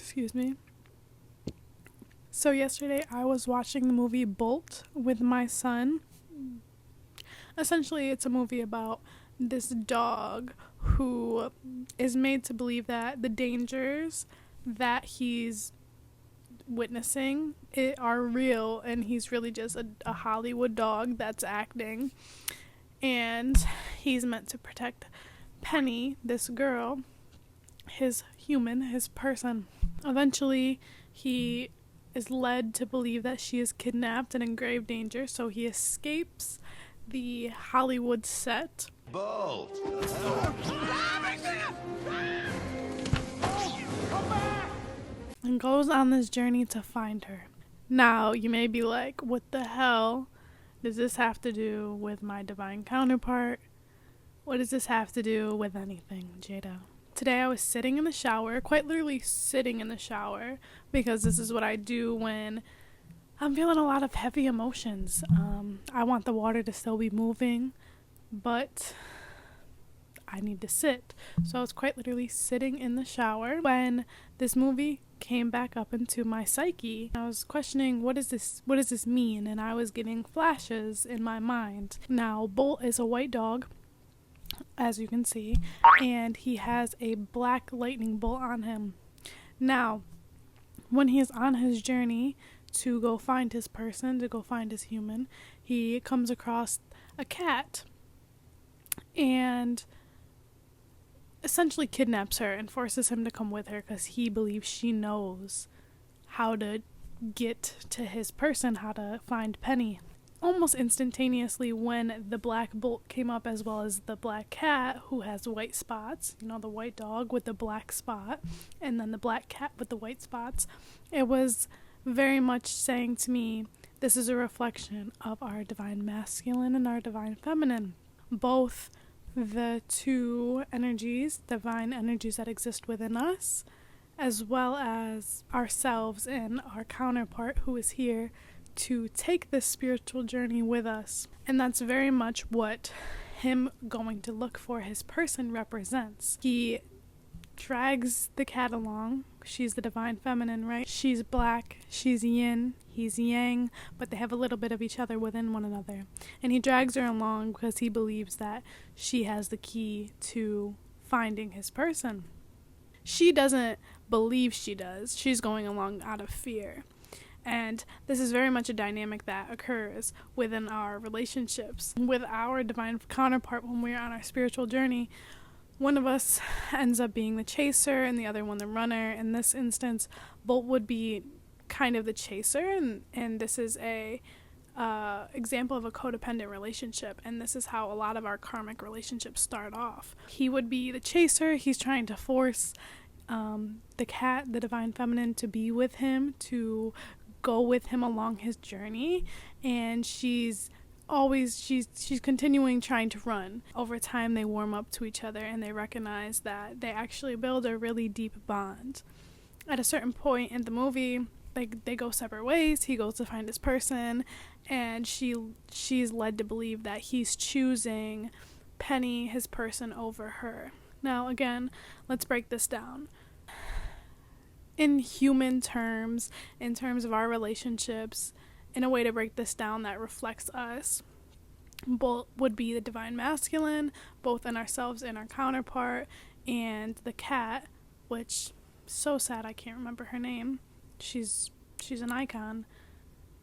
Excuse me. So yesterday I was watching the movie Bolt with my son. Essentially, it's a movie about this dog who is made to believe that the dangers that he's witnessing are real, and he's really just a Hollywood dog that's acting. And he's meant to protect Penny, this girl, his person. Eventually, he is led to believe that she is kidnapped and in grave danger, so he escapes the Hollywood set. Bolt! And goes on this journey to find her. Now, you may be like, what the hell does this have to do with my divine counterpart? What does this have to do with anything, Jada? Today I was sitting in the shower, quite literally sitting in the shower, because this is what I do when I'm feeling a lot of heavy emotions. I want the water to still be moving, but I need to sit. So I was quite literally sitting in the shower when this movie came back up into my psyche. I was questioning, what does this mean? And I was getting flashes in my mind. Now, Bolt is a white dog, as you can see, and he has a black lightning bolt on him. Now, when he is on his journey to go find his person, to go find his human, he comes across a cat and essentially kidnaps her and forces him to come with her because he believes she knows how to get to his person, how to find Penny. Almost instantaneously, when the black bolt came up, as well as the black cat who has white spots, the white dog with the black spot, and then the black cat with the white spots, it was very much saying to me, this is a reflection of our divine masculine and our divine feminine. Both the two energies, divine energies that exist within us, as well as ourselves and our counterpart who is here to take this spiritual journey with us. And that's very much what him going to look for his person represents. He drags the cat along. She's the divine feminine, right? She's black, she's yin, he's yang, but they have a little bit of each other within one another. And he drags her along because he believes that she has the key to finding his person. She doesn't believe she does. She's going along out of fear. And this is very much a dynamic that occurs within our relationships. With our divine counterpart, when we're on our spiritual journey, one of us ends up being the chaser and the other one the runner. In this instance, Bolt would be kind of the chaser, and this is a example of a codependent relationship, and this is how a lot of our karmic relationships start off. He would be the chaser. He's trying to force the cat, the divine feminine, to be with him, to go with him along his journey, and she's continuing trying to run. Over time, they warm up to each other and they recognize that they actually build a really deep bond. At a certain point in the movie, they go separate ways. He goes to find his person, and she's led to believe that he's choosing Penny, his person, over her. Now, again, let's break this down. In human terms, in terms of our relationships, in a way to break this down that reflects us, Bolt would be the divine masculine, both in ourselves and our counterpart, and the cat, which, so sad I can't remember her name. She's an icon.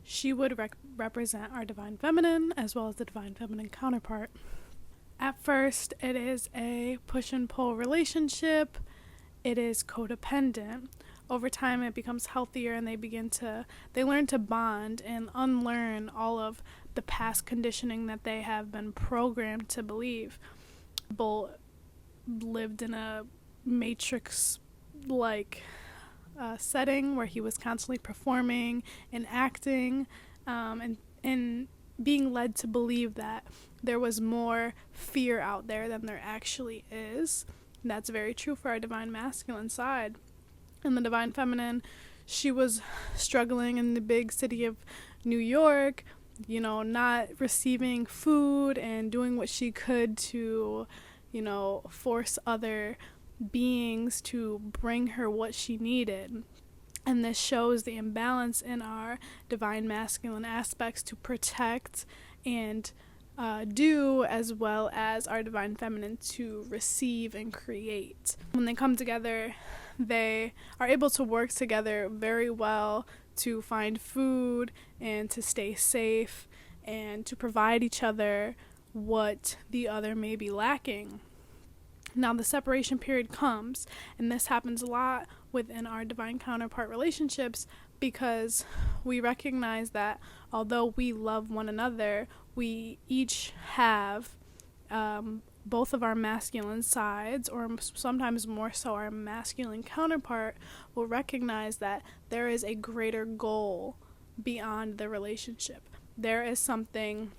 She would represent our divine feminine as well as the divine feminine counterpart. At first, it is a push and pull relationship. It is codependent. Over time, it becomes healthier, and they learn to bond and unlearn all of the past conditioning that they have been programmed to believe. Bolt lived in a matrix-like setting where he was constantly performing and acting, and being led to believe that there was more fear out there than there actually is. And that's very true for our divine masculine side. And the divine feminine, she was struggling in the big city of New York, not receiving food and doing what she could to, force other beings to bring her what she needed. And this shows the imbalance in our divine masculine aspects to protect and do, as well as our divine feminine to receive and create. When they come together, they are able to work together very well to find food and to stay safe and to provide each other what the other may be lacking. Now the separation period comes, and this happens a lot within our divine counterpart relationships, because we recognize that although we love one another, we each have both of our masculine sides, or sometimes more so our masculine counterpart will recognize that there is a greater goal beyond the relationship. There is something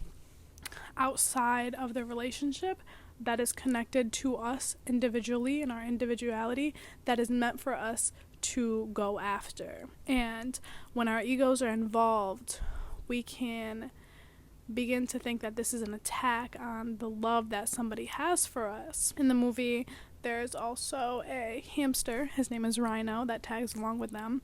outside of the relationship that is connected to us individually in our individuality that is meant for us to go after. And when our egos are involved, we can begin to think that this is an attack on the love that somebody has for us. In the movie, there's also a hamster, his name is Rhino, that tags along with them,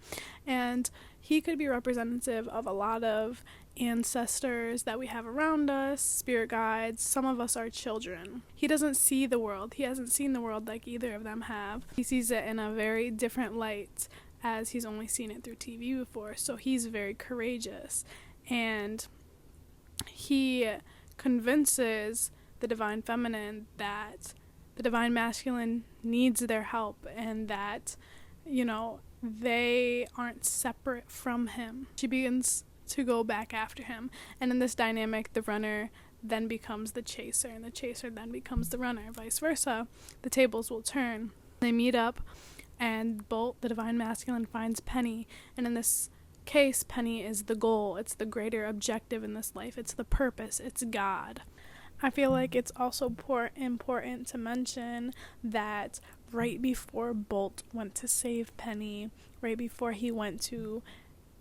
and he could be representative of a lot of ancestors that we have around us, spirit guides. Some of us are children. He doesn't see the world. He hasn't seen the world like either of them have. He sees it in a very different light, as he's only seen it through TV before, so he's very courageous. And he convinces the divine feminine that the divine masculine needs their help, and that, they aren't separate from him. She begins to go back after him, and in this dynamic, the runner then becomes the chaser, and the chaser then becomes the runner, vice versa. The tables will turn. They meet up, and Bolt, the divine masculine, finds Penny, and in this case, Penny is the goal. It's the greater objective in this life. It's the purpose. It's God. I feel like it's also important to mention that right before Bolt went to save Penny, right before he went to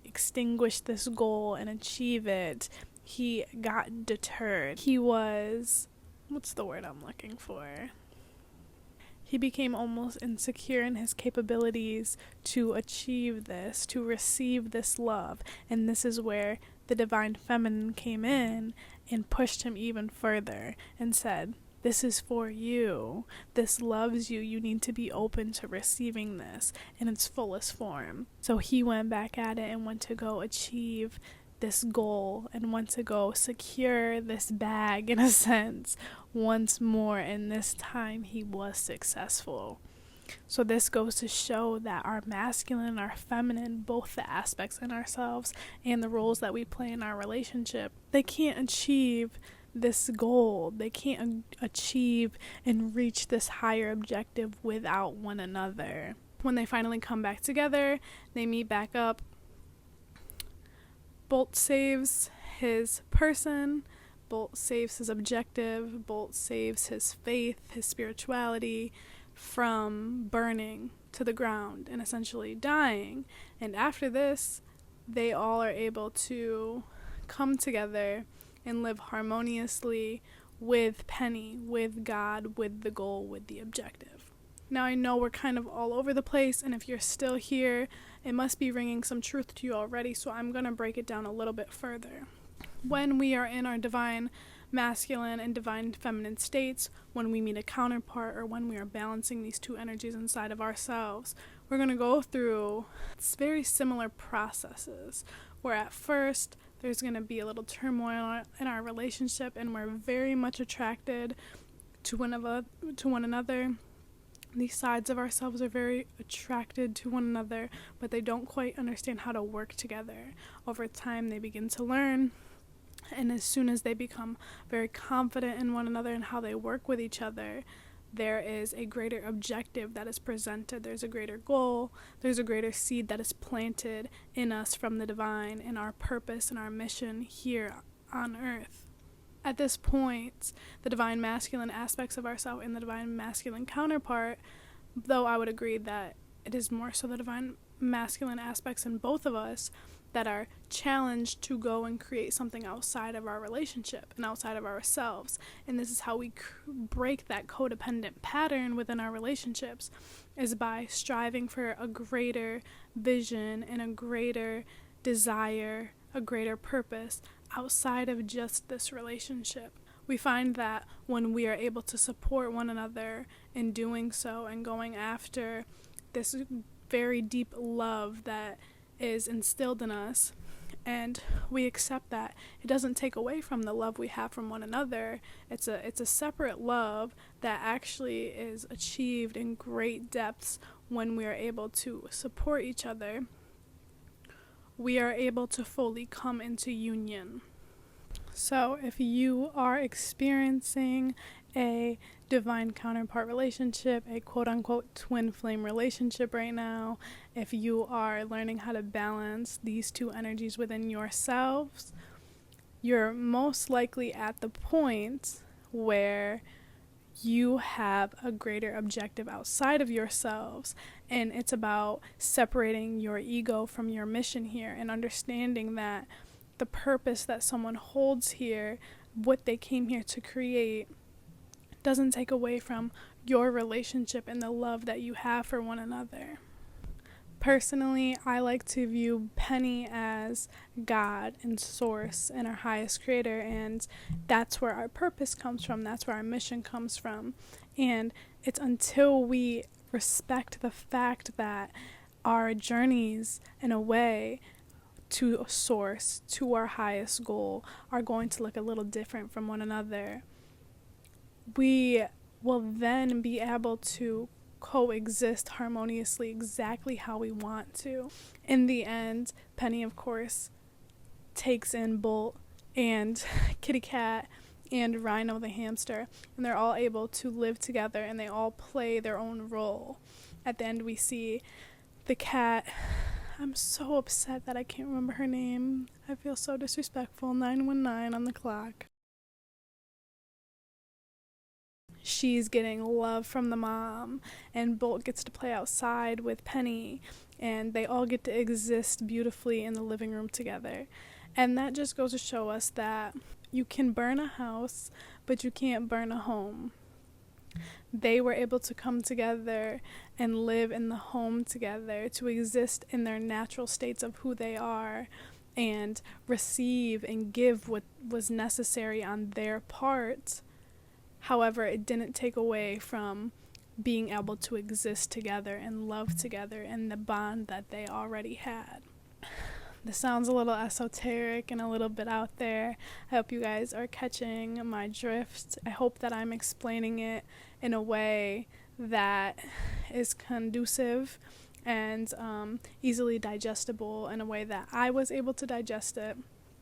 extinguish this goal and achieve it, he got deterred. He was, what's the word I'm looking for? He became almost insecure in his capabilities to achieve this, to receive this love. And this is where the divine feminine came in and pushed him even further and said, this is for you. This loves you. You need to be open to receiving this in its fullest form. So he went back at it and went to go achieve this goal and went to go secure this bag, in a sense, once more, and this time he was successful. So this goes to show that our masculine and our feminine, both the aspects in ourselves and the roles that we play in our relationship, they can't achieve this goal. They can't achieve and reach this higher objective without one another. When they finally come back together, they meet back up. Bolt saves his person, Bolt saves his objective, Bolt saves his faith, his spirituality from burning to the ground and essentially dying. And after this, they all are able to come together and live harmoniously with Penny, with God, with the goal, with the objective. Now I know we're kind of all over the place, and if you're still here, it must be ringing some truth to you already, so I'm going to break it down a little bit further. When we are in our divine masculine and divine feminine states, when we meet a counterpart, or when we are balancing these two energies inside of ourselves, we're going to go through very similar processes, where at first there's going to be a little turmoil in our relationship, and we're very much attracted to one another. These sides of ourselves are very attracted to one another, but they don't quite understand how to work together. Over time, they begin to learn, and as soon as they become very confident in one another and how they work with each other, there is a greater objective that is presented. There's a greater goal. There's a greater seed that is planted in us from the divine, and our purpose and our mission here on earth. At this point, the divine masculine aspects of ourselves and the divine masculine counterpart, though I would agree that it is more so the divine masculine aspects in both of us, that are challenged to go and create something outside of our relationship and outside of ourselves. And this is how we break that codependent pattern within our relationships, is by striving for a greater vision and a greater desire, a greater purpose outside of just this relationship. We find that when we are able to support one another in doing so and going after this very deep love that is instilled in us, and we accept that, it doesn't take away from the love we have from one another. It's a separate love that actually is achieved in great depths when we are able to support each other. We are able to fully come into union. So if you are experiencing a divine counterpart relationship, a quote-unquote twin flame relationship right now, if you are learning how to balance these two energies within yourselves, you're most likely at the point where you have a greater objective outside of yourselves, and it's about separating your ego from your mission here and understanding that the purpose that someone holds here, what they came here to create, doesn't take away from your relationship and the love that you have for one another. Personally, I like to view Penny as God and Source and our highest creator, and that's where our purpose comes from, that's where our mission comes from. And it's until we respect the fact that our journeys, in a way, to a source, to our highest goal, are going to look a little different from one another, we will then be able to coexist harmoniously exactly how we want to. In the end, Penny, of course, takes in Bolt and Kitty Cat and Rhino the hamster, and they're all able to live together, and they all play their own role. At the end, we see the cat. I'm so upset that I can't remember her name. I feel so disrespectful. 919 on the clock. She's getting love from the mom, and Bolt gets to play outside with Penny, and they all get to exist beautifully in the living room together. And that just goes to show us that you can burn a house, but you can't burn a home. They were able to come together and live in the home together, to exist in their natural states of who they are, and receive and give what was necessary on their part. However, it didn't take away from being able to exist together and love together and the bond that they already had. This sounds a little esoteric and a little bit out there. I hope you guys are catching my drift. I hope that I'm explaining it in a way that is conducive and easily digestible, in a way that I was able to digest it.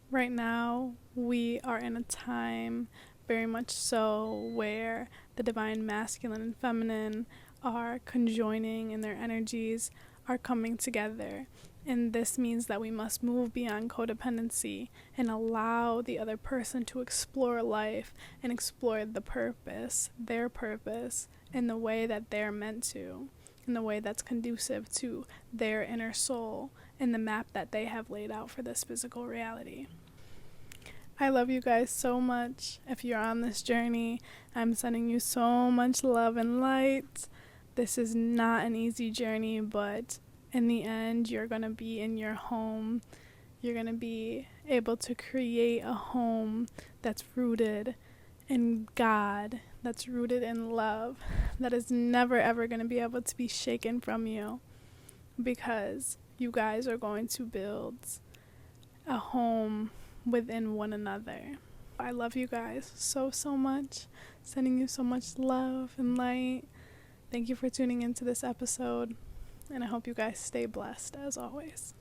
Right now, we are in a time very much so where the divine masculine and feminine are conjoining, and their energies are coming together. And this means that we must move beyond codependency and allow the other person to explore life and explore the purpose, their purpose, in the way that they're meant to, in the way that's conducive to their inner soul and the map that they have laid out for this physical reality. I love you guys so much. If you're on this journey, I'm sending you so much love and light. This is not an easy journey, but in the end, you're going to be in your home. You're going to be able to create a home that's rooted in God, that's rooted in love, that is never ever going to be able to be shaken from you, because you guys are going to build a home within one another. I love you guys so much. Sending you so much love and light. Thank you for tuning into this episode, and I hope you guys stay blessed as always.